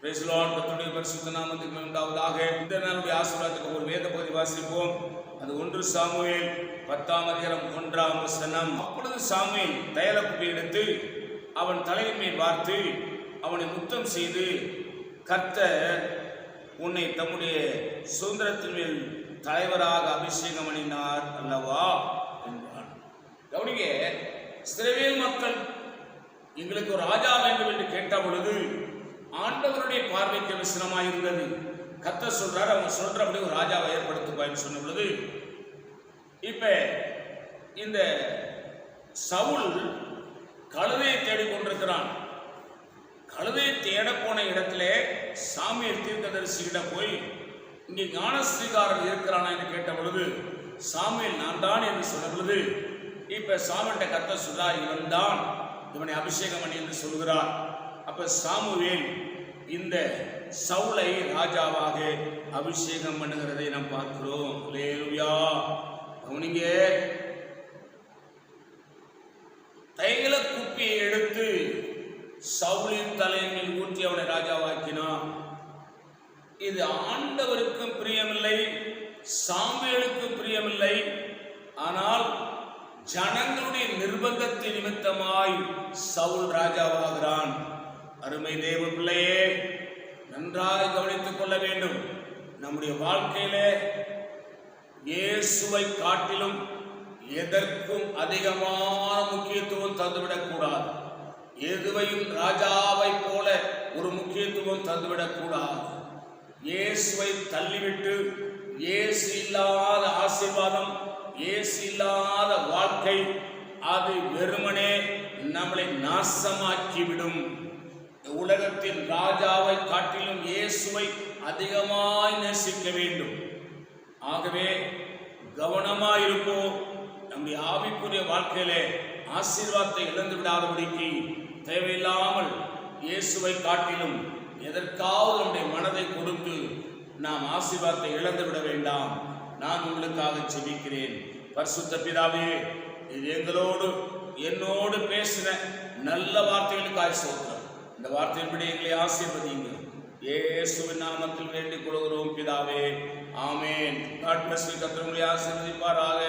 Praise the Lord. கர்த்தருடைய பரிசுத்த நாமத்துக்கு உண்டாவதாக. இந்த நாளுடைய ஆசீர்வாதத்துக்கு ஒரு வேத பகுதி வாசிப்போம். அது 1 சாமுவேல் 10ஆம் அதிகாரம் 1ஆம் வசனம். அப்பொழுது சாமுவேல் தைலக்குப்பை எடுத்து அவன் தலையின் மேல் வார்த்து அவனை முத்தம் செய்து, கர்த்தர் உன்னை தம்முடைய சுதந்திரத்தின் மேல் தலைவராக அபிஷேகம் பண்ணினார் அல்லவா என்றான். கவனிங்க, இஸ்ரவேல் மக்கள் எங்களுக்கு ஒரு ராஜா வேண்டும் என்று கேட்ட பொழுது ஆண்டவருடைய பார்வைக்கு விசனமாயிருந்தது. கர்த்தர் சொல்றாரு, அவன் சொல்றபடி ஒரு ராஜாவை ஏற்படுத்துவான்னு சொன்ன பொழுது, இப்ப இந்த சவுல் கழுதையை தேடிக்கொண்டிருக்கிறான். கழுதையை தேட போன இடத்திலே சாமுவேல் தீர்க்கதரிசியிடம் போய், இங்கே ஞானஸ்ரீகாரன் இருக்கிறானா என்று கேட்ட பொழுது, சாமுவேல் நான் தான் என்று சொன்ன பொழுது, இப்ப சாமுவேல்கிட்ட கர்த்தர் சொல்றார், இவன் தான், இவனை அபிஷேகம் பண்ணி என்று சொல்கிறார். அப்ப சாமுவேல் இந்த சவுலை ராஜாவாக அபிஷேகம் பண்ணுகிறதை நாம் பார்க்கிறோம். அல்லேலூயா. கவனிங்க, தைல குப்பியை எடுத்து சவுலின் தலைமையில் ஊற்றி அவனை ராஜாவாக்கினான். இது ஆண்டவருக்கும் பிரியமில்லை, சாமுவேலுக்கும் பிரியமில்லை. ஆனால் ஜனங்களுடைய நிர்பந்தத்தின் நிமித்தமாய் சவுல் ராஜாவாகிறான். அருமை தேவ பிள்ளையே, நன்றாக கவனித்துக் கொள்ள வேண்டும். நம்முடைய வாழ்க்கையிலே இயேசுவை காட்டிலும் எதற்கும் அதிகமான முக்கியத்துவம் தந்துவிடக் கூடாது. எதுவையும் ராஜாவை போல ஒரு முக்கியத்துவம் தந்துவிடக் கூடாது. இயேசுவை தள்ளிவிட்டு இயேசு இல்லாத ஆசீர்வாதம், இயேசு இல்லாத வாழ்க்கை, அது வெறுமனே நம்மளை நாசமாக்கிவிடும். உலகத்தில் ராஜாவை காட்டிலும் இயேசுவை அதிகமாய் நேசிக்க வேண்டும். ஆகவே கவனமாயிருப்போம். நம்முடைய ஆவிக்குரிய வாழ்க்கையிலே ஆசீர்வாதத்தை இழந்து விடாதபடிக்கு தேவையில்லாமல் இயேசுவை காட்டிலும் எதற்காவது நம்முடைய மனதை கொடுத்து நாம் ஆசீர்வாதத்தை இழந்து விட வேண்டாம். நான் உங்களுக்காக ஜெபிக்கிறேன். பரிசுத்த பிதாவே, இது என்னோடு பேசின நல்ல வார்த்தைகளுக்காக ஸ்தோத்திரம். இந்த வார்த்தையின்படி எங்களை ஆசீர்வதிங்க. இயேசுவின் நாமத்தில் வேண்டிக் கொள்கிறோம் பிதாவே, ஆமென். God bless you. கர்த்தர் உங்களை ஆசீர்வதிப்பாராக.